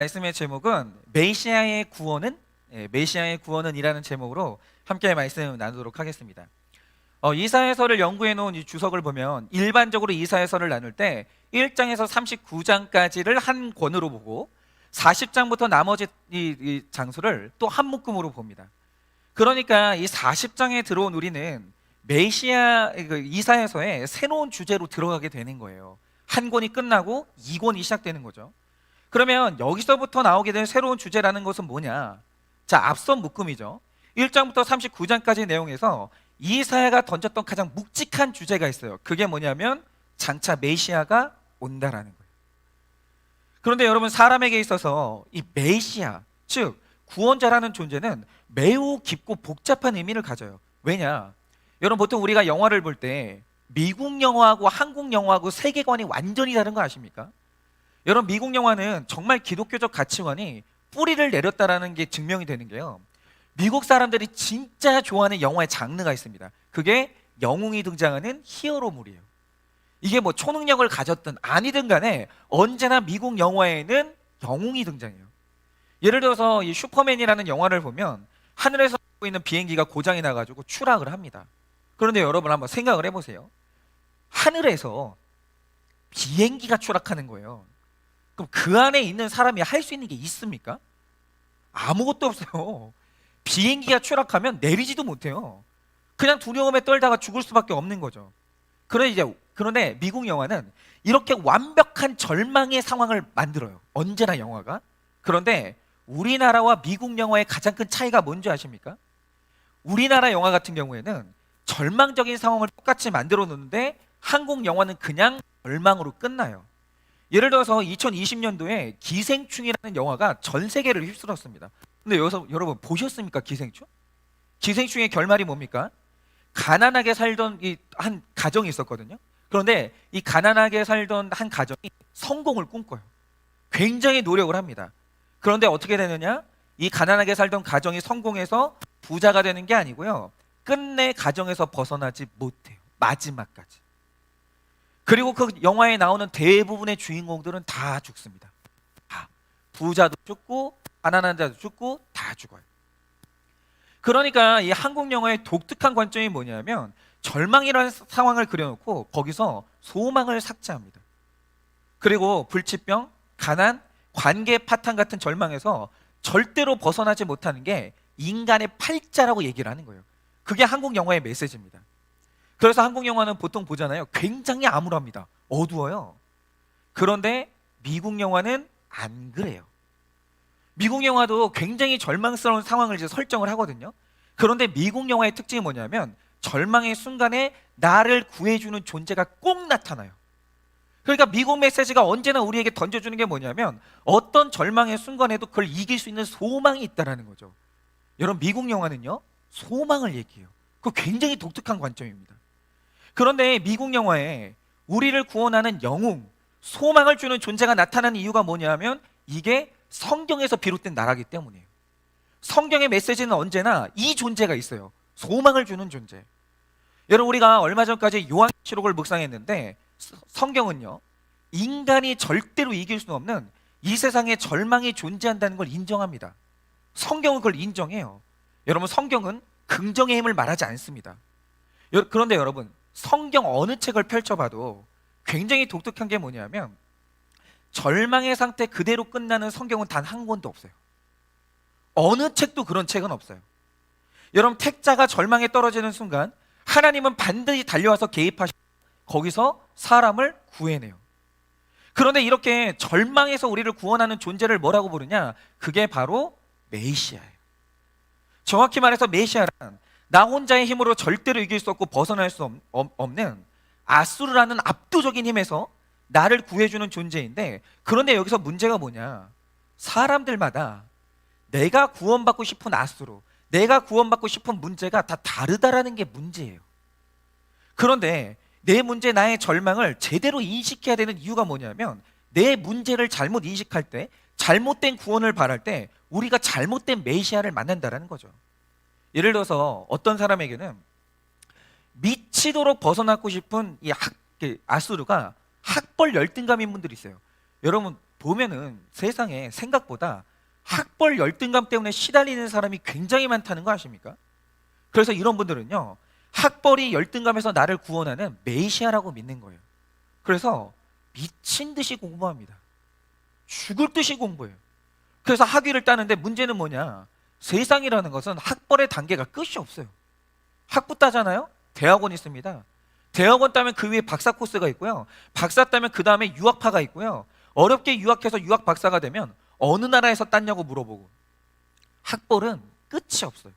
말씀의 제목은 메시아의 구원은 메시아의 구원은이라는 제목으로 함께 말씀 나누도록 하겠습니다. 이사야서를 연구해 놓은 이 주석을 보면 일반적으로 이사야서를 나눌 때 1장에서 39장까지를 한 권으로 보고 40장부터 나머지 이 장소를 또 한 묶음으로 봅니다. 그러니까 이 40장에 들어온 우리는 메시아 이사야서의 새로운 주제로 들어가게 되는 거예요. 한 권이 끝나고 2권이 시작되는 거죠. 그러면 여기서부터 나오게 된 새로운 주제라는 것은 뭐냐? 자, 앞선 묶음이죠. 1장부터 39장까지 내용에서 이사야가 던졌던 가장 묵직한 주제가 있어요. 그게 뭐냐면 장차 메시아가 온다라는 거예요. 그런데 여러분, 사람에게 있어서 이 메시아, 즉 구원자라는 존재는 매우 깊고 복잡한 의미를 가져요. 왜냐? 여러분, 보통 우리가 영화를 볼 때 미국 영화하고 한국 영화하고 세계관이 완전히 다른 거 아십니까? 여러분, 미국 영화는 정말 기독교적 가치관이 뿌리를 내렸다라는 게 증명이 되는 게요, 미국 사람들이 진짜 좋아하는 영화의 장르가 있습니다. 그게 영웅이 등장하는 히어로물이에요. 이게 뭐 초능력을 가졌든 아니든 간에 언제나 미국 영화에는 영웅이 등장해요. 예를 들어서 이 슈퍼맨이라는 영화를 보면 하늘에서 날고 있는 비행기가 고장이 나가지고 추락을 합니다. 그런데 여러분, 한번 생각을 해보세요. 하늘에서 비행기가 추락하는 거예요. 그럼 그 안에 있는 사람이 할 수 있는 게 있습니까? 아무것도 없어요. 비행기가 추락하면 내리지도 못해요. 그냥 두려움에 떨다가 죽을 수밖에 없는 거죠. 그런데 미국 영화는 이렇게 완벽한 절망의 상황을 만들어요. 언제나 영화가. 그런데 우리나라와 미국 영화의 가장 큰 차이가 뭔지 아십니까? 우리나라 영화 같은 경우에는 절망적인 상황을 똑같이 만들어 놓는데 한국 영화는 그냥 절망으로 끝나요. 예를 들어서 2020년도에 기생충이라는 영화가 전 세계를 휩쓸었습니다. 근데 여기서 여러분 보셨습니까? 기생충? 기생충의 결말이 뭡니까? 가난하게 살던 한 가정이 있었거든요. 그런데 이 가난하게 살던 한 가정이 성공을 꿈꿔요. 굉장히 노력을 합니다. 그런데 어떻게 되느냐? 이 가난하게 살던 가정이 성공해서 부자가 되는 게 아니고요, 끝내 가정에서 벗어나지 못해요. 마지막까지. 그리고 그 영화에 나오는 대부분의 주인공들은 다 죽습니다. 다. 부자도 죽고 가난한 자도 죽고 다 죽어요. 그러니까 이 한국 영화의 독특한 관점이 뭐냐면 절망이라는 상황을 그려놓고 거기서 소망을 삭제합니다. 그리고 불치병, 가난, 관계 파탄 같은 절망에서 절대로 벗어나지 못하는 게 인간의 팔자라고 얘기를 하는 거예요. 그게 한국 영화의 메시지입니다. 그래서 한국 영화는 보통 보잖아요. 굉장히 암울합니다. 어두워요. 그런데 미국 영화는 안 그래요. 미국 영화도 굉장히 절망스러운 상황을 이제 설정을 하거든요. 그런데 미국 영화의 특징이 뭐냐면 절망의 순간에 나를 구해주는 존재가 꼭 나타나요. 그러니까 미국 메시지가 언제나 우리에게 던져주는 게 뭐냐면 어떤 절망의 순간에도 그걸 이길 수 있는 소망이 있다는 거죠. 여러분, 미국 영화는요, 소망을 얘기해요. 그거 굉장히 독특한 관점입니다. 그런데 미국 영화에 우리를 구원하는 영웅, 소망을 주는 존재가 나타나는 이유가 뭐냐면 이게 성경에서 비롯된 나라이기 때문이에요. 성경의 메시지는 언제나 이 존재가 있어요. 소망을 주는 존재. 여러분, 우리가 얼마 전까지 요한계시록을 묵상했는데 성경은요, 인간이 절대로 이길 수 없는 이 세상에 절망이 존재한다는 걸 인정합니다. 성경은 그걸 인정해요. 여러분, 성경은 긍정의 힘을 말하지 않습니다. 그런데 여러분, 성경 어느 책을 펼쳐봐도 굉장히 독특한 게 뭐냐면 절망의 상태 그대로 끝나는 성경은 단 한 권도 없어요. 어느 책도 그런 책은 없어요. 여러분, 택자가 절망에 떨어지는 순간 하나님은 반드시 달려와서 개입하시고 거기서 사람을 구해내요. 그런데 이렇게 절망에서 우리를 구원하는 존재를 뭐라고 부르냐? 그게 바로 메시아예요. 정확히 말해서 메시아란 나 혼자의 힘으로 절대로 이길 수 없고 벗어날 수 없는 아수르라는 압도적인 힘에서 나를 구해주는 존재인데, 그런데 여기서 문제가 뭐냐? 사람들마다 내가 구원받고 싶은 아수르, 내가 구원받고 싶은 문제가 다 다르다라는 게 문제예요. 그런데 내 문제, 나의 절망을 제대로 인식해야 되는 이유가 뭐냐면 내 문제를 잘못 인식할 때, 잘못된 구원을 바랄 때 우리가 잘못된 메시아를 만난다라는 거죠. 예를 들어서 어떤 사람에게는 미치도록 벗어나고 싶은 이 아수르가 학벌 열등감인 분들이 있어요. 여러분, 보면은 세상에 생각보다 학벌 열등감 때문에 시달리는 사람이 굉장히 많다는 거 아십니까? 그래서 이런 분들은요, 학벌이 열등감에서 나를 구원하는 메시아라고 믿는 거예요. 그래서 미친 듯이 공부합니다. 죽을 듯이 공부해요. 그래서 학위를 따는데 문제는 뭐냐? 세상이라는 것은 학벌의 단계가 끝이 없어요. 학부 따잖아요? 대학원 있습니다. 대학원 따면 그 위에 박사 코스가 있고요. 박사 따면 그 다음에 유학파가 있고요. 어렵게 유학해서 유학 박사가 되면 어느 나라에서 땄냐고 물어보고. 학벌은 끝이 없어요.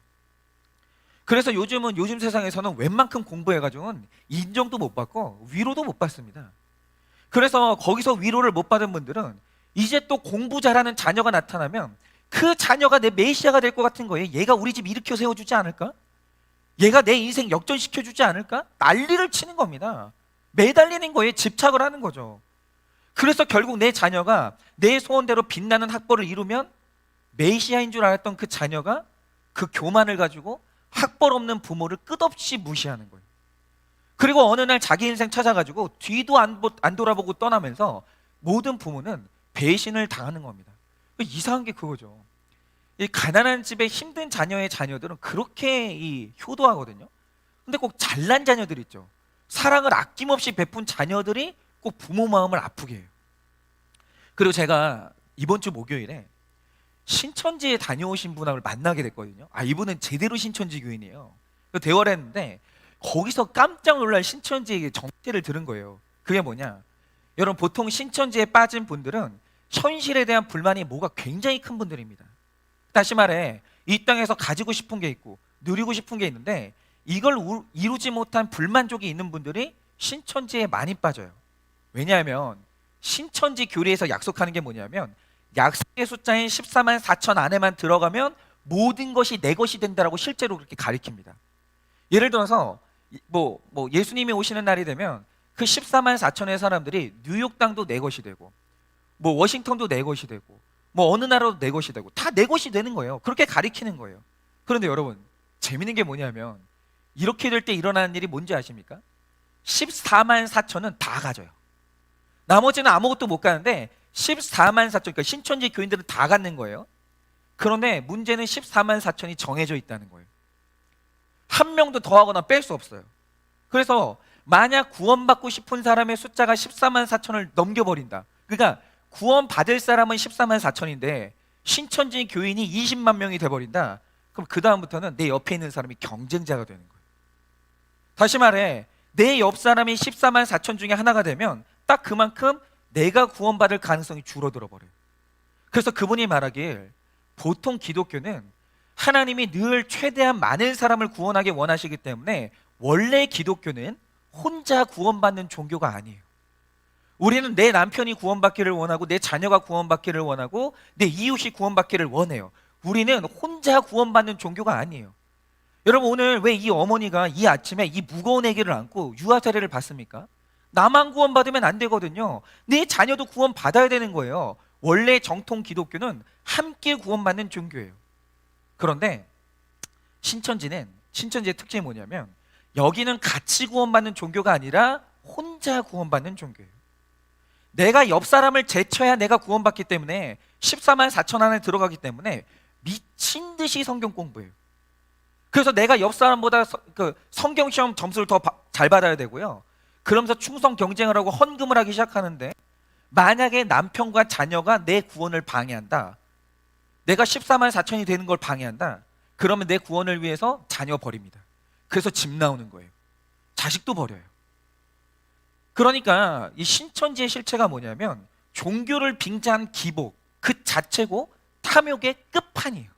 그래서 요즘 세상에서는 웬만큼 공부해가지고는 인정도 못 받고 위로도 못 받습니다. 그래서 거기서 위로를 못 받은 분들은 이제 또 공부 잘하는 자녀가 나타나면 그 자녀가 내 메시아가 될 것 같은 거예요. 얘가 우리 집 일으켜 세워주지 않을까? 얘가 내 인생 역전시켜주지 않을까? 난리를 치는 겁니다. 매달리는 거에 집착을 하는 거죠. 그래서 결국 내 자녀가 내 소원대로 빛나는 학벌을 이루면 메시아인 줄 알았던 그 자녀가 그 교만을 가지고 학벌 없는 부모를 끝없이 무시하는 거예요. 그리고 어느 날 자기 인생 찾아가지고 뒤도 안 돌아보고 떠나면서 모든 부모는 배신을 당하는 겁니다. 이상한 게 그거죠. 이 가난한 집에 힘든 자녀의 자녀들은 그렇게 효도하거든요. 근데 꼭 잘난 자녀들 있죠. 사랑을 아낌없이 베푼 자녀들이 꼭 부모 마음을 아프게 해요. 그리고 제가 이번 주 목요일에 신천지에 다녀오신 분을 만나게 됐거든요. 이분은 제대로 신천지 교인이에요. 대화를 했는데 거기서 깜짝 놀랄 신천지의 정체를 들은 거예요. 그게 뭐냐? 여러분, 보통 신천지에 빠진 분들은 현실에 대한 불만이 뭐가 굉장히 큰 분들입니다. 다시 말해, 이 땅에서 가지고 싶은 게 있고 누리고 싶은 게 있는데 이걸 이루지 못한 불만족이 있는 분들이 신천지에 많이 빠져요. 왜냐하면 신천지 교리에서 약속하는 게 뭐냐면 약속의 숫자인 14만 4천 안에만 들어가면 모든 것이 내 것이 된다라고 실제로 그렇게 가리킵니다. 예를 들어서 뭐 예수님이 오시는 날이 되면 그 14만 4천의 사람들이 뉴욕 땅도 내 것이 되고 뭐 워싱턴도 내 것이 되고 뭐 어느 나라도 내 것이 되고 다 내 것이 되는 거예요. 그렇게 가리키는 거예요. 그런데 여러분, 재밌는 게 뭐냐면 이렇게 될 때 일어나는 일이 뭔지 아십니까? 14만 4천은 다 가져요. 나머지는 아무것도 못 가는데 14만 4천, 그러니까 신천지 교인들은 다 갖는 거예요. 그런데 문제는 14만 4천이 정해져 있다는 거예요. 한 명도 더하거나 뺄 수 없어요. 그래서 만약 구원받고 싶은 사람의 숫자가 14만 4천을 넘겨버린다. 그러니까 구원받을 사람은 14만 4천인데 신천지 교인이 20만 명이 돼버린다. 그럼 그 다음부터는 내 옆에 있는 사람이 경쟁자가 되는 거예요. 다시 말해, 내 옆 사람이 14만 4천 중에 하나가 되면 딱 그만큼 내가 구원받을 가능성이 줄어들어 버려요. 그래서 그분이 말하길, 보통 기독교는 하나님이 늘 최대한 많은 사람을 구원하게 원하시기 때문에 원래 기독교는 혼자 구원받는 종교가 아니에요. 우리는 내 남편이 구원받기를 원하고 내 자녀가 구원받기를 원하고 내 이웃이 구원받기를 원해요. 우리는 혼자 구원받는 종교가 아니에요. 여러분, 오늘 왜 이 어머니가 이 아침에 이 무거운 아기를 안고 유아 세례를 받습니까? 나만 구원받으면 안 되거든요. 내 자녀도 구원받아야 되는 거예요. 원래 정통 기독교는 함께 구원받는 종교예요. 그런데 신천지의 특징이 뭐냐면 여기는 같이 구원받는 종교가 아니라 혼자 구원받는 종교예요. 내가 옆 사람을 제쳐야 내가 구원받기 때문에 14만 4천 안에 들어가기 때문에 미친 듯이 성경 공부해요. 그래서 내가 옆 사람보다 성경 시험 점수를 더 잘 받아야 되고요. 그러면서 충성 경쟁을 하고 헌금을 하기 시작하는데 만약에 남편과 자녀가 내 구원을 방해한다. 내가 14만 4천이 되는 걸 방해한다. 그러면 내 구원을 위해서 자녀 버립니다. 그래서 집 나오는 거예요. 자식도 버려요. 그러니까 이 신천지의 실체가 뭐냐면 종교를 빙자한 기복 그 자체고 탐욕의 끝판이에요.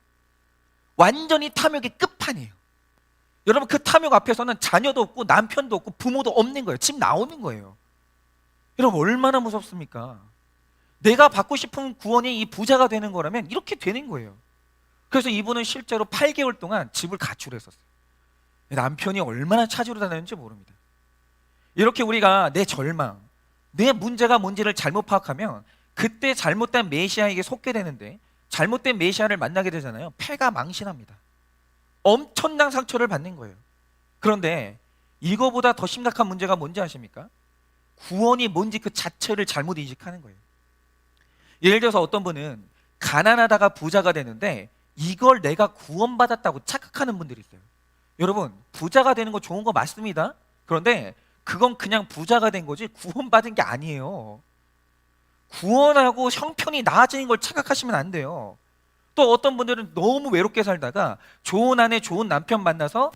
완전히 탐욕의 끝판이에요. 여러분, 그 탐욕 앞에서는 자녀도 없고 남편도 없고 부모도 없는 거예요. 집 나오는 거예요. 여러분, 얼마나 무섭습니까? 내가 받고 싶은 구원이 이 부자가 되는 거라면 이렇게 되는 거예요. 그래서 이분은 실제로 8개월 동안 집을 가출했었어요. 남편이 얼마나 찾으러 다녔는지 모릅니다. 이렇게 우리가 내 절망, 내 문제가 뭔지를 잘못 파악하면 그때 잘못된 메시아에게 속게 되는데 잘못된 메시아를 만나게 되잖아요. 패가 망신합니다. 엄청난 상처를 받는 거예요. 그런데 이거보다 더 심각한 문제가 뭔지 아십니까? 구원이 뭔지 그 자체를 잘못 인식하는 거예요. 예를 들어서 어떤 분은 가난하다가 부자가 되는데 이걸 내가 구원받았다고 착각하는 분들이 있어요. 여러분, 부자가 되는 거 좋은 거 맞습니다. 그런데 그건 그냥 부자가 된 거지 구원받은 게 아니에요. 구원하고 형편이 나아지는 걸 착각하시면 안 돼요. 또 어떤 분들은 너무 외롭게 살다가 좋은 아내 좋은 남편 만나서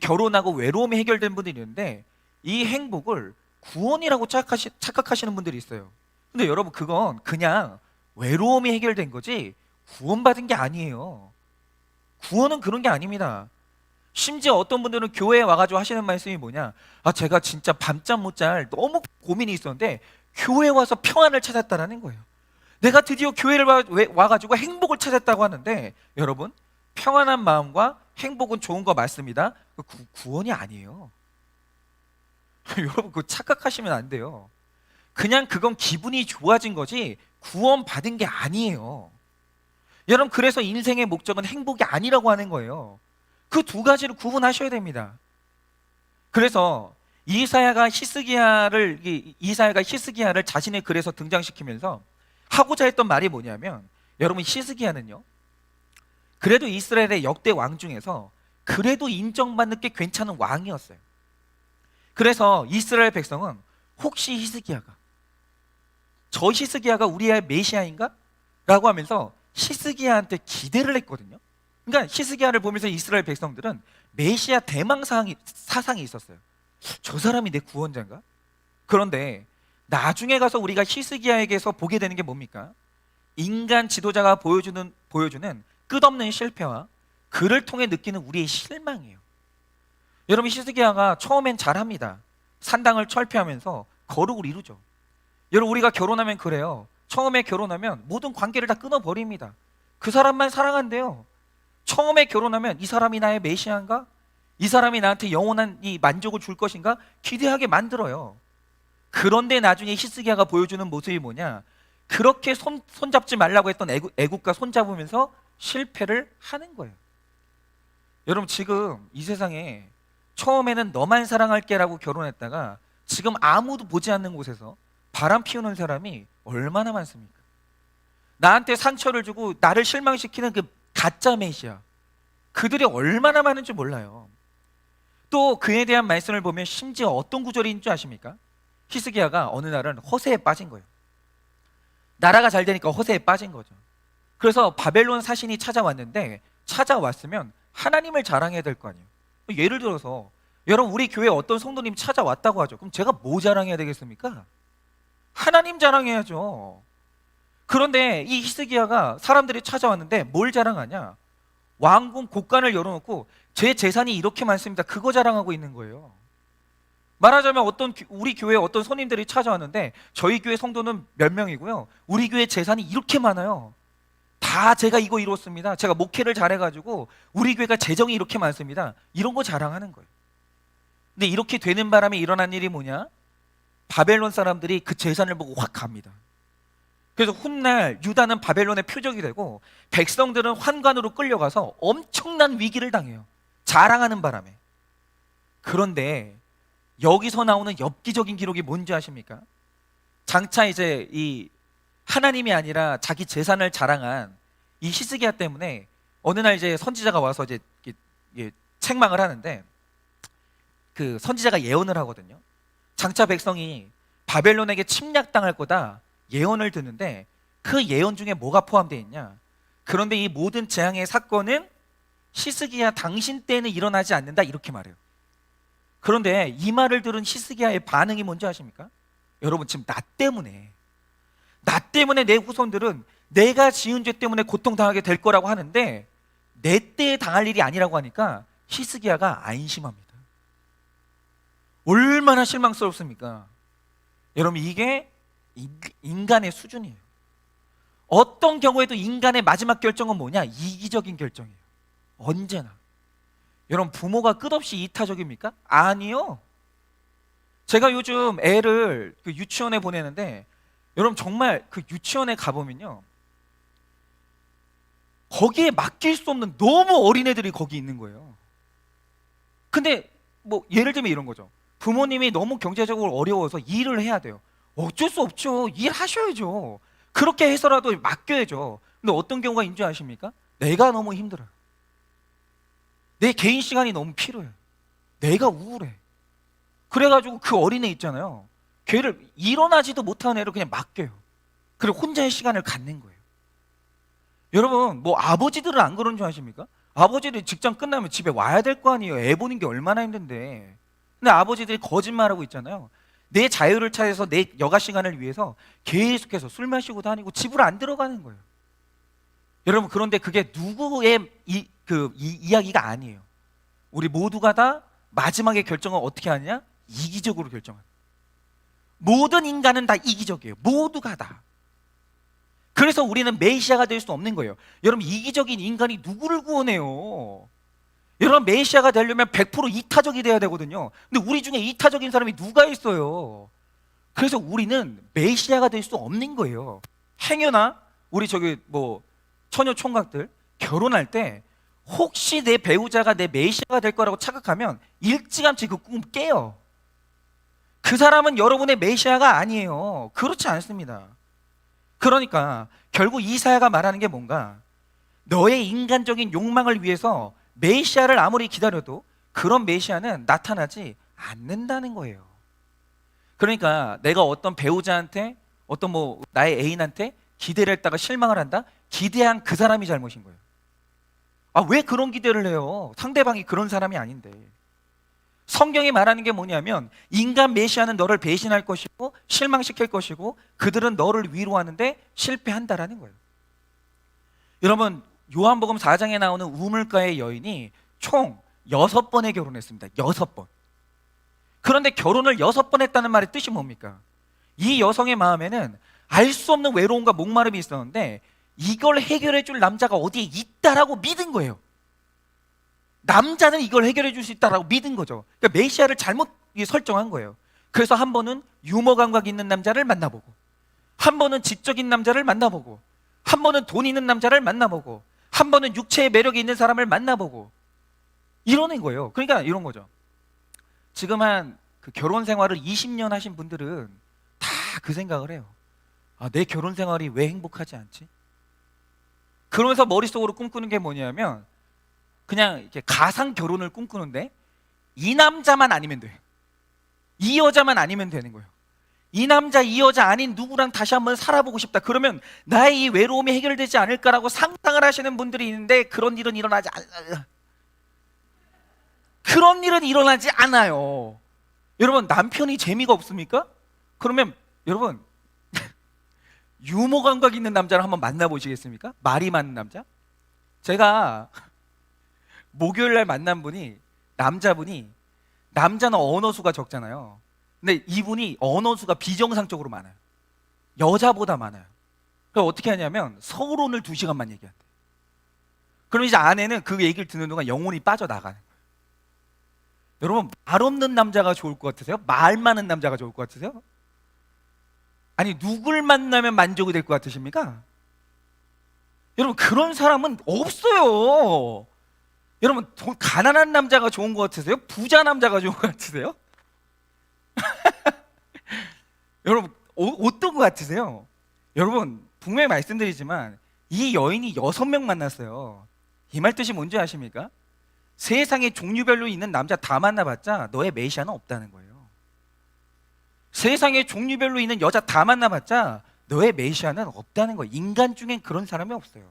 결혼하고 외로움이 해결된 분들이 있는데 이 행복을 구원이라고 착각하시는 분들이 있어요. 근데 여러분, 그건 그냥 외로움이 해결된 거지 구원받은 게 아니에요. 구원은 그런 게 아닙니다. 심지어 어떤 분들은 교회에 와가지고 하시는 말씀이 뭐냐, 제가 진짜 밤잠 못 잘 너무 고민이 있었는데 교회에 와서 평안을 찾았다라는 거예요. 내가 드디어 교회를 와가지고 행복을 찾았다고 하는데, 여러분, 평안한 마음과 행복은 좋은 거 맞습니다. 구원이 아니에요. 여러분, 그거 착각하시면 안 돼요. 그냥 그건 기분이 좋아진 거지 구원 받은 게 아니에요. 여러분, 그래서 인생의 목적은 행복이 아니라고 하는 거예요. 그 두 가지를 구분하셔야 됩니다. 그래서 이사야가 히스기야를 자신의 글에서 등장시키면서 하고자 했던 말이 뭐냐면, 여러분, 히스기야는요 그래도 이스라엘의 역대 왕 중에서 그래도 인정받는 게 괜찮은 왕이었어요. 그래서 이스라엘 백성은 혹시 저 히스기야가 우리의 메시아인가? 라고 하면서 히스기야한테 기대를 했거든요. 그러니까 히스기야를 보면서 이스라엘 백성들은 메시아 대망 사상이 있었어요. 저 사람이 내 구원자인가? 그런데 나중에 가서 우리가 히스기야에게서 보게 되는 게 뭡니까? 인간 지도자가 보여주는 끝없는 실패와 그를 통해 느끼는 우리의 실망이에요. 여러분, 히스기야가 처음엔 잘합니다. 산당을 철폐하면서 거룩을 이루죠. 여러분, 우리가 결혼하면 그래요. 처음에 결혼하면 모든 관계를 다 끊어버립니다. 그 사람만 사랑한대요. 처음에 결혼하면 이 사람이 나의 메시아인가? 이 사람이 나한테 영원한 이 만족을 줄 것인가? 기대하게 만들어요. 그런데 나중에 히스기야가 보여주는 모습이 뭐냐? 그렇게 손잡지 말라고 했던 애국과 손잡으면서 실패를 하는 거예요. 여러분, 지금 이 세상에 처음에는 너만 사랑할게 라고 결혼했다가 지금 아무도 보지 않는 곳에서 바람 피우는 사람이 얼마나 많습니까? 나한테 상처를 주고 나를 실망시키는 그 가짜 메시아, 그들이 얼마나 많은지 몰라요. 또 그에 대한 말씀을 보면 심지어 어떤 구절인 줄 아십니까? 히스기야가 어느 날은 허세에 빠진 거예요. 나라가 잘 되니까 허세에 빠진 거죠. 그래서 바벨론 사신이 찾아왔으면 하나님을 자랑해야 될 거 아니에요. 예를 들어서 여러분, 우리 교회에 어떤 성도님 찾아왔다고 하죠. 그럼 제가 뭐 자랑해야 되겠습니까? 하나님 자랑해야죠. 그런데 이 히스기야가 사람들이 찾아왔는데 뭘 자랑하냐? 왕궁 곳간을 열어놓고 제 재산이 이렇게 많습니다, 그거 자랑하고 있는 거예요. 말하자면 우리 교회에 어떤 손님들이 찾아왔는데 저희 교회 성도는 몇 명이고요, 우리 교회 재산이 이렇게 많아요, 다 제가 이거 이뤘습니다, 제가 목회를 잘해가지고 우리 교회가 재정이 이렇게 많습니다, 이런 거 자랑하는 거예요. 근데 이렇게 되는 바람에 일어난 일이 뭐냐? 바벨론 사람들이 그 재산을 보고 확 갑니다. 그래서 훗날 유다는 바벨론의 표적이 되고 백성들은 환관으로 끌려가서 엄청난 위기를 당해요. 자랑하는 바람에. 그런데 여기서 나오는 엽기적인 기록이 뭔지 아십니까? 장차 이제 이 하나님이 아니라 자기 재산을 자랑한 이 히스기야 때문에 어느 날 이제 선지자가 와서 이제 책망을 하는데, 그 선지자가 예언을 하거든요. 장차 백성이 바벨론에게 침략당할 거다 예언을 듣는데 그 예언 중에 뭐가 포함되어 있냐? 그런데 이 모든 재앙의 사건은 히스기야 당신 때는 일어나지 않는다, 이렇게 말해요. 그런데 이 말을 들은 히스기야의 반응이 뭔지 아십니까? 여러분, 지금 나 때문에 내 후손들은 내가 지은 죄 때문에 고통당하게 될 거라고 하는데 내 때에 당할 일이 아니라고 하니까 히스기야가 안심합니다. 얼마나 실망스럽습니까? 여러분, 이게 인간의 수준이에요. 어떤 경우에도 인간의 마지막 결정은 뭐냐? 이기적인 결정이에요. 언제나. 여러분, 부모가 끝없이 이타적입니까? 아니요. 제가 요즘 애를 그 유치원에 보내는데 여러분, 정말 그 유치원에 가보면요, 거기에 맡길 수 없는 너무 어린애들이 거기 있는 거예요. 근데 뭐 예를 들면 이런 거죠. 부모님이 너무 경제적으로 어려워서 일을 해야 돼요. 어쩔 수 없죠. 일하셔야죠. 그렇게 해서라도 맡겨야죠. 근데 어떤 경우가 있는 줄 아십니까? 내가 너무 힘들어요. 내 개인 시간이 너무 필요해. 내가 우울해. 그래가지고 그 어린애 있잖아요. 걔를 일어나지도 못하는 애를 그냥 맡겨요. 그리고 혼자의 시간을 갖는 거예요. 여러분, 뭐 아버지들은 안 그런 줄 아십니까? 아버지들이 직장 끝나면 집에 와야 될 거 아니에요. 애 보는 게 얼마나 힘든데. 근데 아버지들이 거짓말하고 있잖아요. 내 자유를 찾아서 내 여가 시간을 위해서 계속해서 술 마시고 다니고 집으로 안 들어가는 거예요. 여러분, 그런데 그게 누구의 이야기가 아니에요. 우리 모두가 다 마지막에 결정을 어떻게 하느냐? 이기적으로 결정합니다. 모든 인간은 다 이기적이에요. 모두가 다. 그래서 우리는 메시아가 될 수 없는 거예요. 여러분, 이기적인 인간이 누구를 구원해요? 여러분, 메시아가 되려면 100% 이타적이 돼야 되거든요. 근데 우리 중에 이타적인 사람이 누가 있어요? 그래서 우리는 메시아가 될 수 없는 거예요. 행여나 우리 처녀 총각들 결혼할 때 혹시 내 배우자가 내 메시아가 될 거라고 착각하면 일찌감치 그 꿈 깨요. 그 사람은 여러분의 메시아가 아니에요. 그렇지 않습니다. 그러니까 결국 이사야가 말하는 게 뭔가, 너의 인간적인 욕망을 위해서 메시아를 아무리 기다려도 그런 메시아는 나타나지 않는다는 거예요. 그러니까 내가 어떤 배우자한테, 어떤 나의 애인한테 기대를 했다가 실망을 한다? 기대한 그 사람이 잘못인 거예요. 왜 그런 기대를 해요? 상대방이 그런 사람이 아닌데. 성경이 말하는 게 뭐냐면, 인간 메시아는 너를 배신할 것이고 실망시킬 것이고 그들은 너를 위로하는데 실패한다라는 거예요. 여러분, 요한복음 4장에 나오는 우물가의 여인이 총 6번에 결혼했습니다. 6번. 그런데 결혼을 6번 했다는 말의 뜻이 뭡니까? 이 여성의 마음에는 알 수 없는 외로움과 목마름이 있었는데 이걸 해결해 줄 남자가 어디에 있다라고 믿은 거예요. 남자는 이걸 해결해 줄 수 있다라고 믿은 거죠. 그러니까 메시아를 잘못 설정한 거예요. 그래서 한 번은 유머 감각 있는 남자를 만나보고, 한 번은 지적인 남자를 만나보고, 한 번은 돈 있는 남자를 만나보고, 한 번은 육체의 매력이 있는 사람을 만나보고, 이러는 거예요. 그러니까 이런 거죠. 지금 그 결혼 생활을 20년 하신 분들은 다 그 생각을 해요. 내 결혼 생활이 왜 행복하지 않지? 그러면서 머릿속으로 꿈꾸는 게 뭐냐면, 그냥 이렇게 가상 결혼을 꿈꾸는데 이 남자만 아니면 돼요. 이 여자만 아니면 되는 거예요. 이 남자 이 여자 아닌 누구랑 다시 한번 살아보고 싶다. 그러면 나의 이 외로움이 해결되지 않을까라고 상상을 하시는 분들이 있는데 그런 일은 일어나지 않아요. 여러분, 남편이 재미가 없습니까? 그러면 여러분 유머 감각 있는 남자를 한번 만나보시겠습니까? 말이 많은 남자? 제가 목요일날 만난 분이, 남자는 언어수가 적잖아요. 근데 이분이 언어수가 비정상적으로 많아요. 여자보다 많아요. 그래서 어떻게 하냐면 서론을 2시간만 얘기한대. 그럼 이제 아내는 그 얘기를 듣는 동안 영혼이 빠져나가는 거예요. 여러분, 말 없는 남자가 좋을 것 같으세요? 말 많은 남자가 좋을 것 같으세요? 아니, 누굴 만나면 만족이 될 것 같으십니까? 여러분, 그런 사람은 없어요. 여러분, 가난한 남자가 좋은 것 같으세요? 부자 남자가 좋은 것 같으세요? 여러분, 어떤 것 같으세요? 여러분, 분명히 말씀드리지만 이 여인이 6명 만났어요. 이 말 뜻이 뭔지 아십니까? 세상에 종류별로 있는 남자 다 만나봤자 너의 메시아는 없다는 거예요. 세상에 종류별로 있는 여자 다 만나봤자 너의 메시아는 없다는 거예요. 인간 중엔 그런 사람이 없어요.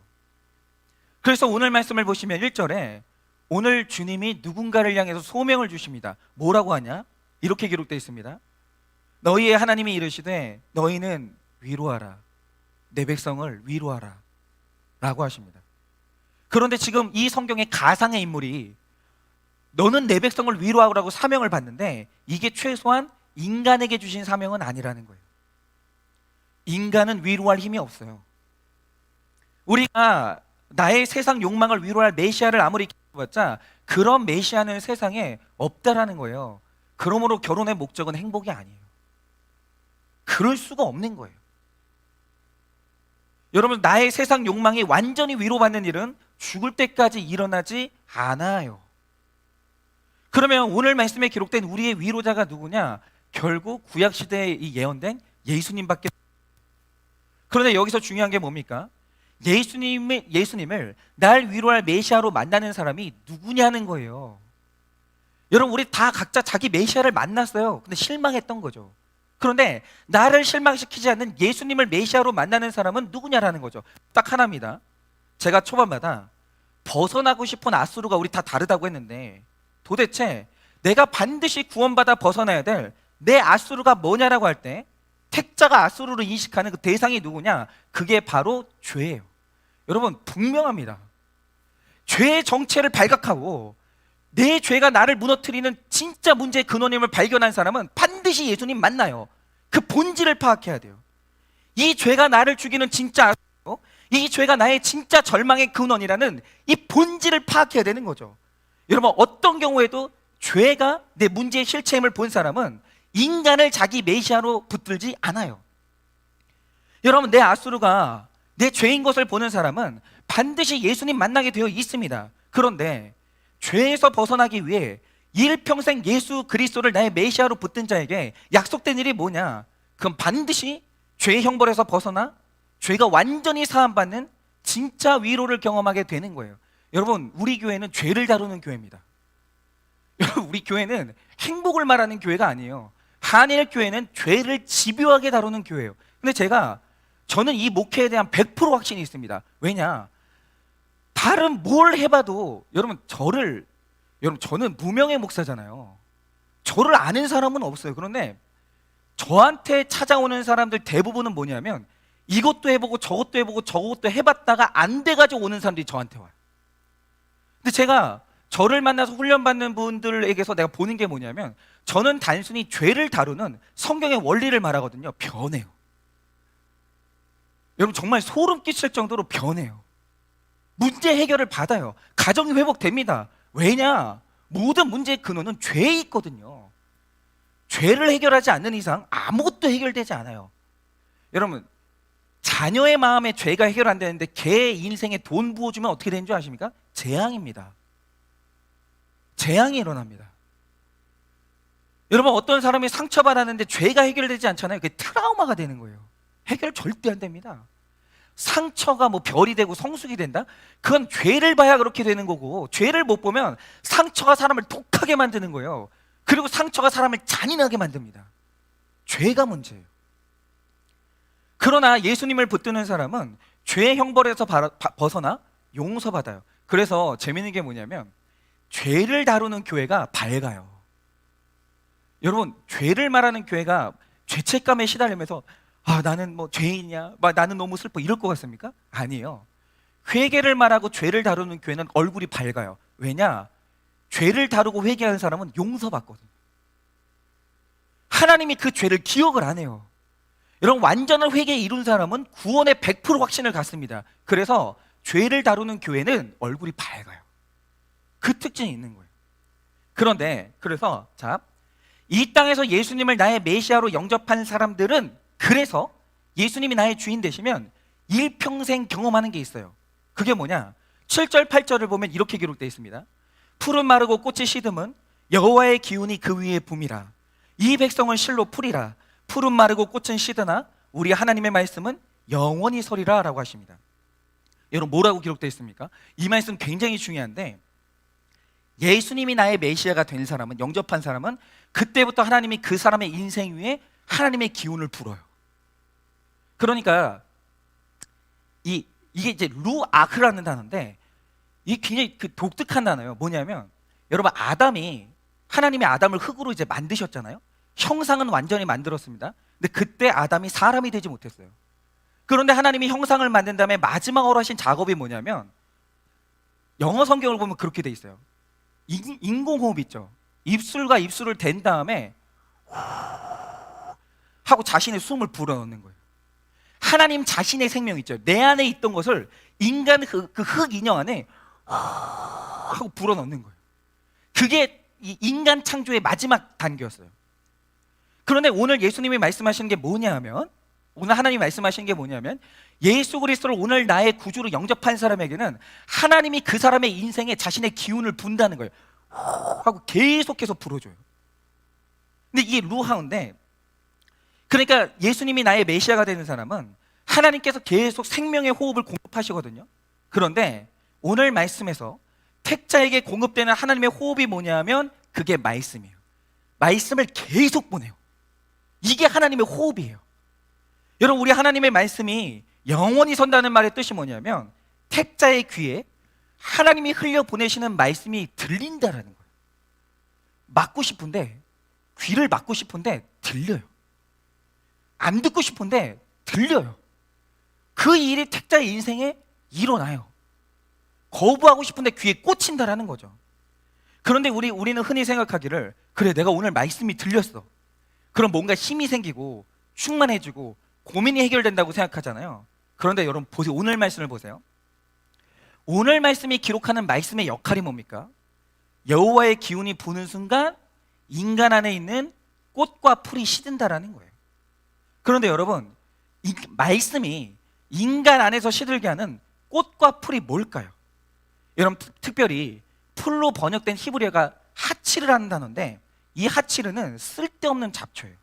그래서 오늘 말씀을 보시면 1절에 오늘 주님이 누군가를 향해서 소명을 주십니다. 뭐라고 하냐? 이렇게 기록되어 있습니다. 너희의 하나님이 이르시되 너희는 위로하라, 내 백성을 위로하라 라고 하십니다. 그런데 지금 이 성경의 가상의 인물이 너는 내 백성을 위로하라고 사명을 받는데 이게 최소한 인간에게 주신 사명은 아니라는 거예요. 인간은 위로할 힘이 없어요. 우리가 나의 세상 욕망을 위로할 메시아를 아무리 기도해봤자 그런 메시아는 세상에 없다라는 거예요. 그러므로 결혼의 목적은 행복이 아니에요. 그럴 수가 없는 거예요. 여러분, 나의 세상 욕망이 완전히 위로받는 일은 죽을 때까지 일어나지 않아요. 그러면 오늘 말씀에 기록된 우리의 위로자가 누구냐? 결국 구약시대에 이 예언된 예수님밖에. 그런데 여기서 중요한 게 뭡니까? 예수님을 날 위로할 메시아로 만나는 사람이 누구냐는 거예요. 여러분, 우리 다 각자 자기 메시아를 만났어요. 근데 실망했던 거죠. 그런데 나를 실망시키지 않는 예수님을 메시아로 만나는 사람은 누구냐라는 거죠. 딱 하나입니다. 제가 초반마다 벗어나고 싶은 아수르가 우리 다 다르다고 했는데, 도대체 내가 반드시 구원받아 벗어나야 될 내 아수르가 뭐냐라고 할 때 택자가 아수르를 인식하는 그 대상이 누구냐? 그게 바로 죄예요. 여러분, 분명합니다. 죄의 정체를 발각하고 내 죄가 나를 무너뜨리는 진짜 문제의 근원임을 발견한 사람은 반드시 예수님 만나요. 그 본질을 파악해야 돼요. 이 죄가 나를 죽이는 진짜 아수르고 이 죄가 나의 진짜 절망의 근원이라는 이 본질을 파악해야 되는 거죠. 여러분, 어떤 경우에도 죄가 내 문제의 실체임을 본 사람은 인간을 자기 메시아로 붙들지 않아요. 여러분, 내 아수르가 내 죄인 것을 보는 사람은 반드시 예수님 만나게 되어 있습니다. 그런데 죄에서 벗어나기 위해 일평생 예수 그리스도를 나의 메시아로 붙든 자에게 약속된 일이 뭐냐? 그럼 반드시 죄의 형벌에서 벗어나 죄가 완전히 사함받는 진짜 위로를 경험하게 되는 거예요. 여러분, 우리 교회는 죄를 다루는 교회입니다. 여러분, 우리 교회는 행복을 말하는 교회가 아니에요. 한일 교회는 죄를 집요하게 다루는 교회예요. 근데 저는 이 목회에 대한 100% 확신이 있습니다. 왜냐? 다른 뭘 해봐도 여러분, 저는 무명의 목사잖아요. 저를 아는 사람은 없어요. 그런데 저한테 찾아오는 사람들 대부분은 뭐냐면 이것도 해보고 저것도 해보고 저것도 해봤다가 안 돼가지고 오는 사람들이 저한테 와요. 근데 제가 저를 만나서 훈련받는 분들에게서 내가 보는 게 뭐냐면, 저는 단순히 죄를 다루는 성경의 원리를 말하거든요. 변해요. 여러분, 정말 소름 끼칠 정도로 변해요. 문제 해결을 받아요. 가정이 회복됩니다. 왜냐? 모든 문제의 근원은 죄에 있거든요. 죄를 해결하지 않는 이상 아무것도 해결되지 않아요. 여러분, 자녀의 마음에 죄가 해결 안 되는데 걔 인생에 돈 부어주면 어떻게 되는 줄 아십니까? 재앙입니다. 재앙이 일어납니다. 여러분, 어떤 사람이 상처받았는데 죄가 해결되지 않잖아요. 그게 트라우마가 되는 거예요. 해결 절대 안 됩니다. 상처가 뭐 별이 되고 성숙이 된다? 그건 죄를 봐야 그렇게 되는 거고, 죄를 못 보면 상처가 사람을 독하게 만드는 거예요. 그리고 상처가 사람을 잔인하게 만듭니다. 죄가 문제예요. 그러나 예수님을 붙드는 사람은 죄의 형벌에서 벗어나 용서받아요. 그래서 재밌는 게 뭐냐면 죄를 다루는 교회가 밝아요. 여러분, 죄를 말하는 교회가 죄책감에 시달리면서 나는 뭐 죄인이야, 나는 너무 슬퍼 이럴 것 같습니까? 아니에요. 회개를 말하고 죄를 다루는 교회는 얼굴이 밝아요. 왜냐? 죄를 다루고 회개하는 사람은 용서받거든요. 하나님이 그 죄를 기억을 안 해요. 여러분, 완전한 회개에 이룬 사람은 구원의 100% 확신을 갖습니다. 그래서 죄를 다루는 교회는 얼굴이 밝아요. 그 특징이 있는 거예요. 그래서 이 땅에서 예수님을 나의 메시아로 영접한 사람들은, 그래서 예수님이 나의 주인 되시면 일평생 경험하는 게 있어요. 그게 뭐냐? 7절 8절을 보면 이렇게 기록되어 있습니다. 풀은 마르고 꽃이 시듬은 여호와의 기운이 그 위에 붐이라. 이 백성은 실로 풀이라. 풀은 마르고 꽃은 시드나 우리 하나님의 말씀은 영원히 서리라 라고 하십니다. 여러분, 뭐라고 기록되어 있습니까? 이 말씀 굉장히 중요한데, 예수님이 나의 메시아가 된 사람은, 영접한 사람은 그때부터 하나님이 그 사람의 인생 위에 하나님의 기운을 불어요. 그러니까 이게 이제 루아크라는 단어인데, 이게 굉장히 독특한 단어예요. 뭐냐면, 여러분, 하나님이 아담을 흙으로 이제 만드셨잖아요. 형상은 완전히 만들었습니다. 근데 그때 아담이 사람이 되지 못했어요. 그런데 하나님이 형상을 만든 다음에 마지막으로 하신 작업이 뭐냐면, 영어 성경을 보면 그렇게 돼 있어요. 인공호흡 있죠. 입술과 입술을 댄 다음에 하고 자신의 숨을 불어넣는 거예요. 하나님 자신의 생명 있죠. 내 안에 있던 것을 인간 그 흙 인형 안에 하고 불어넣는 거예요. 그게 이 인간 창조의 마지막 단계였어요. 그런데 오늘 예수님이 말씀하시는 게 뭐냐 하면, 오늘 하나님이 말씀하시는 게 뭐냐면, 예수 그리스도를 오늘 나의 구주로 영접한 사람에게는 하나님이 그 사람의 인생에 자신의 기운을 분다는 거예요. 하고 계속해서 불어줘요. 근데 이게 루하인데, 그러니까 예수님이 나의 메시아가 되는 사람은 하나님께서 계속 생명의 호흡을 공급하시거든요. 그런데 오늘 말씀에서 택자에게 공급되는 하나님의 호흡이 뭐냐면 그게 말씀이에요. 말씀을 계속 보내요. 이게 하나님의 호흡이에요. 여러분, 우리 하나님의 말씀이 영원히 선다는 말의 뜻이 뭐냐면 택자의 귀에 하나님이 흘려보내시는 말씀이 들린다라는 거예요. 막고 싶은데, 귀를 막고 싶은데 들려요. 안 듣고 싶은데 들려요. 그 일이 택자의 인생에 일어나요. 거부하고 싶은데 귀에 꽂힌다라는 거죠. 그런데 우리는 흔히 생각하기를, 그래, 내가 오늘 말씀이 들렸어, 그럼 뭔가 힘이 생기고 충만해지고 고민이 해결된다고 생각하잖아요. 그런데 여러분 보세요. 오늘 말씀을 보세요. 오늘 말씀이 기록하는 말씀의 역할이 뭡니까? 여호와의 기운이 부는 순간 인간 안에 있는 꽃과 풀이 시든다라는 거예요. 그런데 여러분, 이 말씀이 인간 안에서 시들게 하는 꽃과 풀이 뭘까요? 여러분, 특별히 풀로 번역된 히브리어가 하치르라는 단어인데, 이 하치르는 쓸데없는 잡초예요.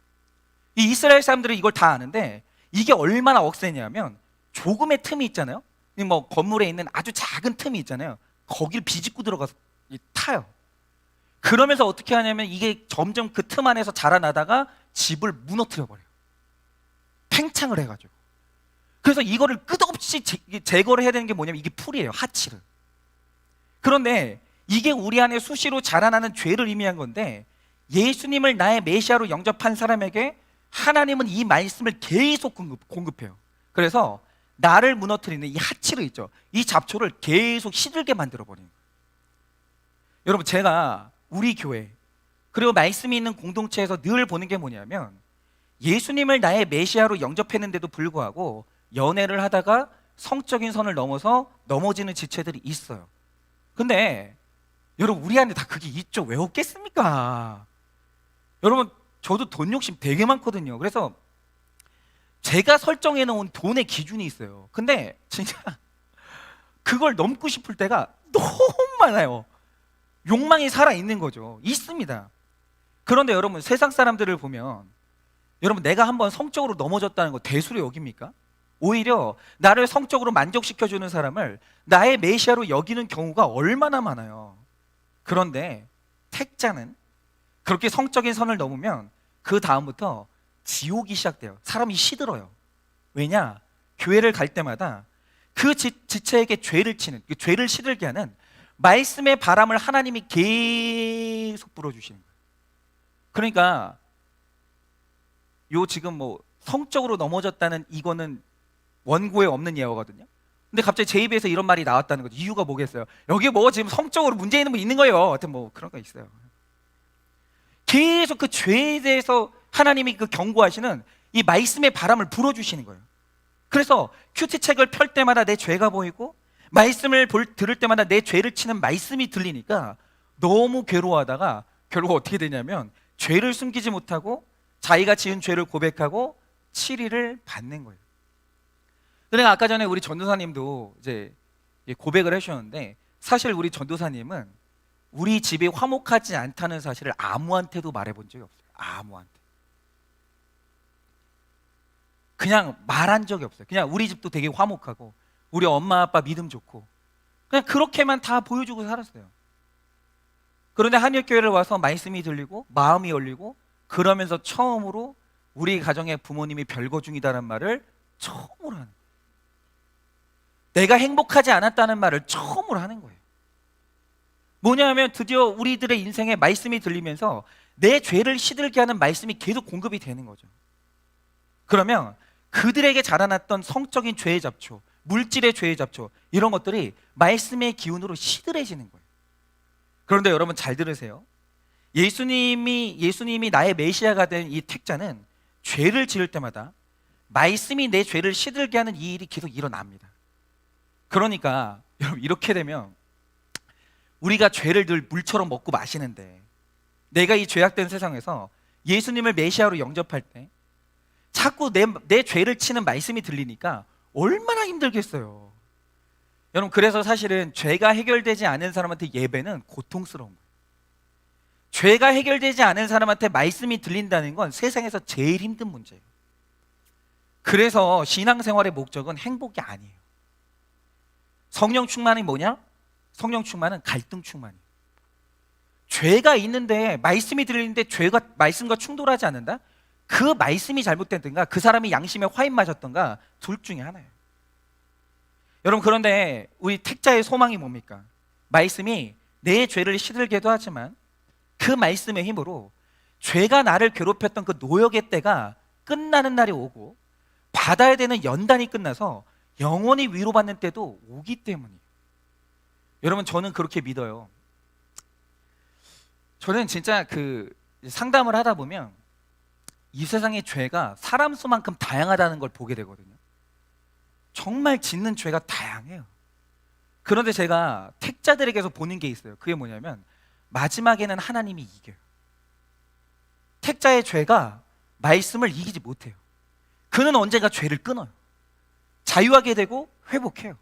이 이스라엘 사람들은 이걸 다 아는데 이게 얼마나 억세냐면, 조금의 틈이 있잖아요. 뭐 건물에 있는 아주 작은 틈이 있잖아요. 거기를 비집고 들어가서 타요. 그러면서 어떻게 하냐면 이게 점점 그 틈 안에서 자라나다가 집을 무너뜨려 버려요. 팽창을 해가지고. 그래서 이거를 끝없이 제거를 해야 되는 게 뭐냐면 이게 풀이에요. 하치르. 그런데 이게 우리 안에 수시로 자라나는 죄를 의미한 건데, 예수님을 나의 메시아로 영접한 사람에게 하나님은 이 말씀을 계속 공급해요. 그래서 나를 무너뜨리는 이 하치르 있죠, 이 잡초를 계속 시들게 만들어 버리는 거예요. 여러분, 제가 우리 교회 그리고 말씀이 있는 공동체에서 늘 보는 게 뭐냐면, 예수님을 나의 메시아로 영접했는데도 불구하고 연애를 하다가 성적인 선을 넘어서 넘어지는 지체들이 있어요. 근데 여러분, 우리 안에 다 그게 있죠. 왜 없겠습니까? 여러분, 저도 돈 욕심 되게 많거든요. 그래서 제가 설정해 놓은 돈의 기준이 있어요. 근데 진짜 그걸 넘고 싶을 때가 너무 많아요. 욕망이 살아있는 거죠. 있습니다. 그런데 여러분, 세상 사람들을 보면, 여러분, 내가 한번 성적으로 넘어졌다는 거 대수로 여깁니까? 오히려 나를 성적으로 만족시켜주는 사람을 나의 메시아로 여기는 경우가 얼마나 많아요. 그런데 택자는 그렇게 성적인 선을 넘으면 그 다음부터 지옥이 시작돼요. 사람이 시들어요. 왜냐? 교회를 갈 때마다 그 지체에게 죄를 치는, 그 죄를 시들게 하는 말씀의 바람을 하나님이 계속 불어주시는 거예요. 그러니까 요 지금 뭐 성적으로 넘어졌다는 이거는 원고에 없는 예어거든요. 근데 갑자기 제 입에서 이런 말이 나왔다는 거죠. 이유가 뭐겠어요? 여기 뭐 지금 성적으로 문제 있는 분 있는 거예요. 하여튼 뭐 그런 거 있어요. 계속 그 죄에 대해서 하나님이 그 경고하시는 이 말씀의 바람을 불어주시는 거예요. 그래서 큐티책을 펼 때마다 내 죄가 보이고, 말씀을 들을 때마다 내 죄를 치는 말씀이 들리니까 너무 괴로워하다가 결국 어떻게 되냐면 죄를 숨기지 못하고 자기가 지은 죄를 고백하고 치리를 받는 거예요. 그러니까 아까 전에 우리 전도사님도 이제 고백을 해주셨는데, 사실 우리 전도사님은 우리 집이 화목하지 않다는 사실을 아무한테도 말해본 적이 없어요. 아무한테. 그냥 말한 적이 없어요. 그냥 우리 집도 되게 화목하고 우리 엄마 아빠 믿음 좋고 그냥 그렇게만 다 보여주고 살았어요. 그런데 한일교회를 와서 말씀이 들리고 마음이 열리고, 그러면서 처음으로 우리 가정의 부모님이 별거 중이다는 말을 처음으로 하는 거예요. 내가 행복하지 않았다는 말을 처음으로 하는 거예요. 뭐냐면 드디어 우리들의 인생에 말씀이 들리면서 내 죄를 시들게 하는 말씀이 계속 공급이 되는 거죠. 그러면 그들에게 자라났던 성적인 죄의 잡초, 물질의 죄의 잡초, 이런 것들이 말씀의 기운으로 시들해지는 거예요. 그런데 여러분 잘 들으세요. 예수님이 나의 메시아가 된 이 택자는 죄를 지을 때마다 말씀이 내 죄를 시들게 하는 이 일이 계속 일어납니다. 그러니까 여러분, 이렇게 되면 우리가 죄를 늘 물처럼 먹고 마시는데, 내가 이 죄악된 세상에서 예수님을 메시아로 영접할 때 자꾸 내 죄를 치는 말씀이 들리니까 얼마나 힘들겠어요. 여러분, 그래서 사실은 죄가 해결되지 않은 사람한테 예배는 고통스러운 거예요. 죄가 해결되지 않은 사람한테 말씀이 들린다는 건 세상에서 제일 힘든 문제예요. 그래서 신앙생활의 목적은 행복이 아니에요. 성령 충만이 뭐냐? 성령 충만은 갈등 충만이에요. 죄가 있는데, 말씀이 들리는데 죄가 말씀과 충돌하지 않는다? 그 말씀이 잘못됐든가 그 사람이 양심에 화인 맞았던가 둘 중에 하나예요. 여러분, 그런데 우리 택자의 소망이 뭡니까? 말씀이 내 죄를 시들게도 하지만 그 말씀의 힘으로 죄가 나를 괴롭혔던 그 노역의 때가 끝나는 날이 오고 받아야 되는 연단이 끝나서 영원히 위로받는 때도 오기 때문이에요. 여러분, 저는 그렇게 믿어요. 저는 진짜 상담을 하다 보면 이 세상의 죄가 사람 수만큼 다양하다는 걸 보게 되거든요. 정말 짓는 죄가 다양해요. 그런데 제가 택자들에게서 보는 게 있어요. 그게 뭐냐면 마지막에는 하나님이 이겨요. 택자의 죄가 말씀을 이기지 못해요. 그는 언젠가 죄를 끊어요. 자유하게 되고 회복해요.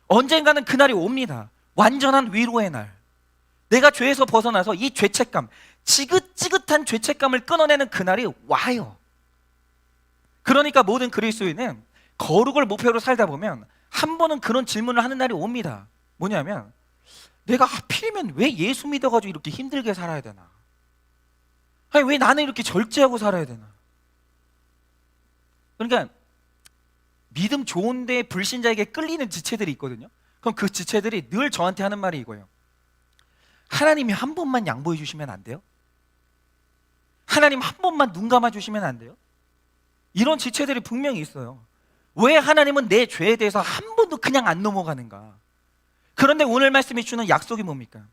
언젠가는 그날이 옵니다. 완전한 위로의 날. 내가 죄에서 벗어나서 이 죄책감, 지긋지긋한 죄책감을 끊어내는 그날이 와요. 그러니까 모든 그리스도인은 거룩을 목표로 살다 보면 한 번은 그런 질문을 하는 날이 옵니다. 뭐냐면 내가 하필이면 왜 예수 믿어가지고 이렇게 힘들게 살아야 되나? 아니, 왜 나는 이렇게 절제하고 살아야 되나? 그러니까 믿음 좋은데 불신자에게 끌리는 지체들이 있거든요. 그럼 그 지체들이 늘 저한테 하는 말이 이거예요. 하나님이 한 번만 양보해 주시면 안 돼요? 하나님 한 번만 눈 감아 주시면 안 돼요? 이런 지체들이 분명히 있어요. 왜 하나님은 내 죄에 대해서 한 번도 그냥 안 넘어가는가? 그런데 오늘 말씀이 주는 약속이 뭡니까?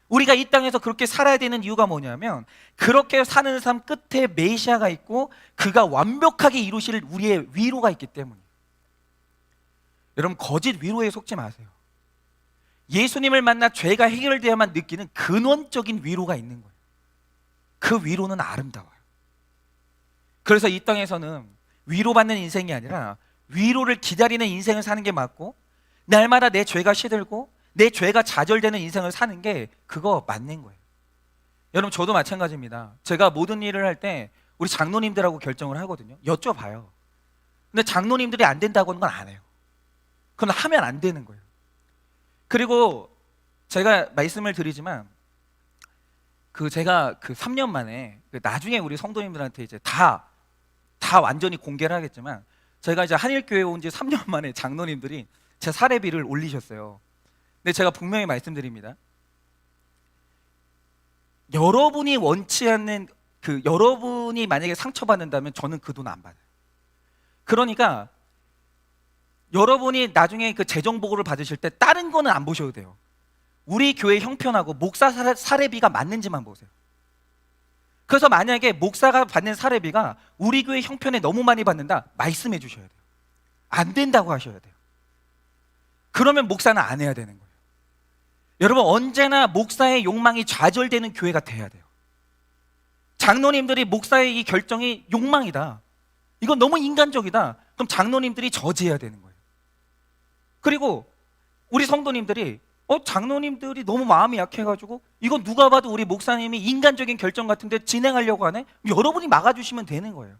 우리가 이 땅에서 그렇게 살아야 되는 이유가 뭐냐면 그렇게 사는 삶 끝에 메시아가 있고 그가 완벽하게 이루실 우리의 위로가 있기 때문이에요. 여러분, 거짓 위로에 속지 마세요. 예수님을 만나 죄가 해결되어야만 느끼는 근원적인 위로가 있는 거예요. 그 위로는 아름다워요. 그래서 이 땅에서는 위로받는 인생이 아니라 위로를 기다리는 인생을 사는 게 맞고, 날마다 내 죄가 시들고 내 죄가 좌절되는 인생을 사는 게 그거 맞는 거예요. 여러분, 저도 마찬가지입니다. 제가 모든 일을 할 때 우리 장로님들하고 결정을 하거든요. 여쭤봐요. 근데 장로님들이 안 된다고 하는 건 안 해요. 그건 하면 안 되는 거예요. 그리고 제가 말씀을 드리지만 제가 3년 만에 나중에 우리 성도님들한테 이제 다 완전히 공개를 하겠지만, 제가 이제 한일교회에 온 지 3년 만에 장로님들이 제 사례비를 올리셨어요. 근데 제가 분명히 말씀드립니다. 여러분이 원치 않는 여러분이 만약에 상처받는다면 저는 그 돈 안 받아요. 그러니까 여러분이 나중에 재정 보고를 받으실 때 다른 거는 안 보셔도 돼요. 우리 교회 형편하고 목사 사례비가 맞는지만 보세요. 그래서 만약에 목사가 받는 사례비가 우리 교회 형편에 너무 많이 받는다, 말씀해 주셔야 돼요. 안 된다고 하셔야 돼요. 그러면 목사는 안 해야 되는 거예요. 여러분, 언제나 목사의 욕망이 좌절되는 교회가 돼야 돼요. 장로님들이 목사의 이 결정이 욕망이다, 이건 너무 인간적이다, 그럼 장로님들이 저지해야 되는 거예요. 그리고 우리 성도님들이 장로님들이 너무 마음이 약해가지고 이건 누가 봐도 우리 목사님이 인간적인 결정 같은데 진행하려고 하네? 여러분이 막아주시면 되는 거예요.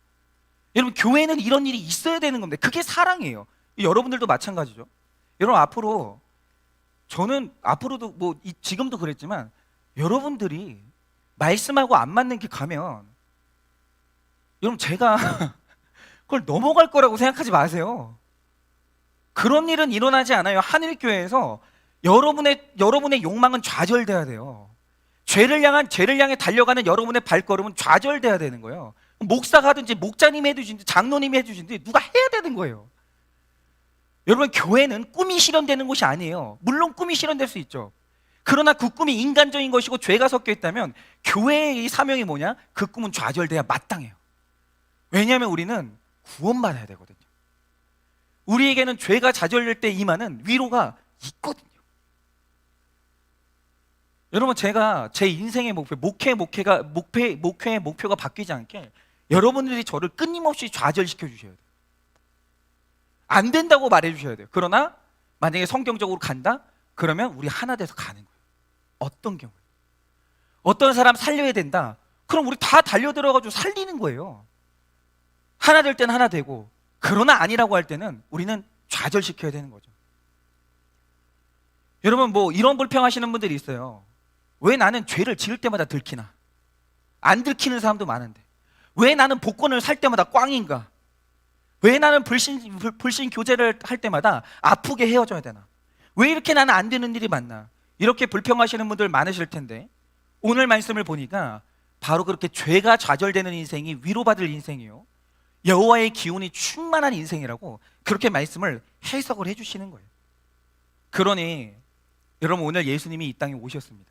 여러분, 교회는 이런 일이 있어야 되는 건데 그게 사랑이에요. 여러분들도 마찬가지죠. 여러분, 저는 앞으로도 지금도 그랬지만 여러분들이 말씀하고 안 맞는 길 가면 여러분, 제가 그걸 넘어갈 거라고 생각하지 마세요. 그런 일은 일어나지 않아요. 한일교회에서 여러분의 욕망은 좌절돼야 돼요. 죄를 향해 달려가는 여러분의 발걸음은 좌절돼야 되는 거예요. 목사가 하든지 목자님이 해주든지 장로님이 해주든지 누가 해야 되는 거예요. 여러분, 교회는 꿈이 실현되는 곳이 아니에요. 물론 꿈이 실현될 수 있죠. 그러나 그 꿈이 인간적인 것이고 죄가 섞여 있다면 교회의 이 사명이 뭐냐? 그 꿈은 좌절돼야 마땅해요. 왜냐하면 우리는 구원받아야 되거든요. 우리에게는 죄가 좌절될 때 임하는 위로가 있거든요. 여러분, 제가 제 인생의 목회의 목표가 바뀌지 않게 여러분들이 저를 끊임없이 좌절시켜 주셔야 돼요. 안 된다고 말해 주셔야 돼요. 그러나 만약에 성경적으로 간다? 그러면 우리 하나 돼서 가는 거예요. 어떤 경우에 어떤 사람 살려야 된다? 그럼 우리 다 달려들어가지고 살리는 거예요. 하나 될 때는 하나 되고, 그러나 아니라고 할 때는 우리는 좌절시켜야 되는 거죠. 여러분, 뭐 이런 불평하시는 분들이 있어요. 왜 나는 죄를 지을 때마다 들키나? 안 들키는 사람도 많은데 왜 나는 복권을 살 때마다 꽝인가? 왜 나는 불신 교제를 할 때마다 아프게 헤어져야 되나? 왜 이렇게 나는 안 되는 일이 많나? 이렇게 불평하시는 분들 많으실 텐데, 오늘 말씀을 보니까 바로 그렇게 죄가 좌절되는 인생이 위로받을 인생이요, 여호와의 기운이 충만한 인생이라고 그렇게 말씀을 해석을 해주시는 거예요. 그러니 여러분, 오늘 예수님이 이 땅에 오셨습니다.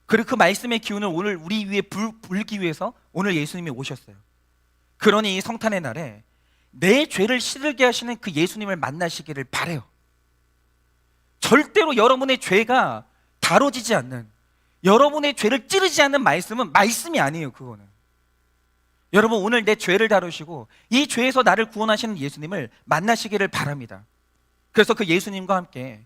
그리고 그 말씀의 기운을 오늘 우리 위에 불기 위해서 오늘 예수님이 오셨어요. 그러니 이 성탄의 날에 내 죄를 시들게 하시는 그 예수님을 만나시기를 바라요. 절대로 여러분의 죄가 다뤄지지 않는, 여러분의 죄를 찌르지 않는 말씀은 말씀이 아니에요. 그거는 여러분, 오늘 내 죄를 다루시고 이 죄에서 나를 구원하시는 예수님을 만나시기를 바랍니다. 그래서 그 예수님과 함께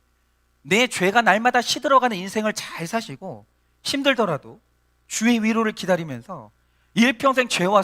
내 죄가 날마다 시들어가는 인생을 잘 사시고 힘들더라도 주의 위로를 기다리면서 일평생 죄와